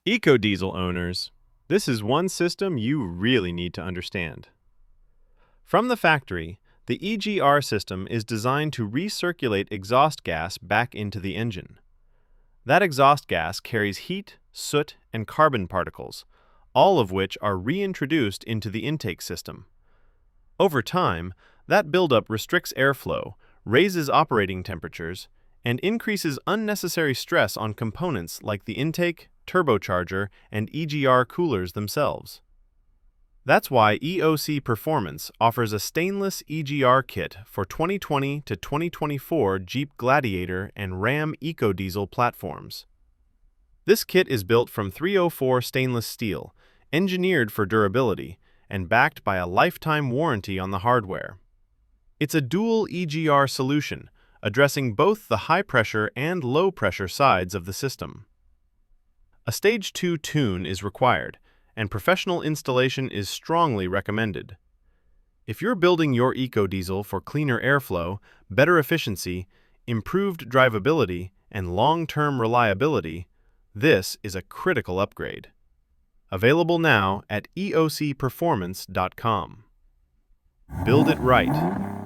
Ecodiesel owners, this is one system you really need to understand. From the factory, the EGR system is designed to recirculate exhaust gas back into the engine. That exhaust gas carries heat, soot, and carbon particles, all of which are reintroduced into the intake system. Over time, that buildup restricts airflow, raises operating temperatures, and increases unnecessary stress on components like the intake, turbocharger, and EGR coolers themselves. That's why EOC Performance offers a stainless EGR kit for 2020 to 2024 Jeep Gladiator and Ram Ecodiesel platforms. This kit is built from 304 stainless steel, engineered for durability, and backed by a lifetime warranty on the hardware. It's a dual EGR solution, addressing both the high-pressure and low-pressure sides of the system. A Stage 2 tune is required, and professional installation is strongly recommended. If you're building your Ecodiesel for cleaner airflow, better efficiency, improved drivability, and long-term reliability, this is a critical upgrade. Available now at eocperformance.com. Build it right.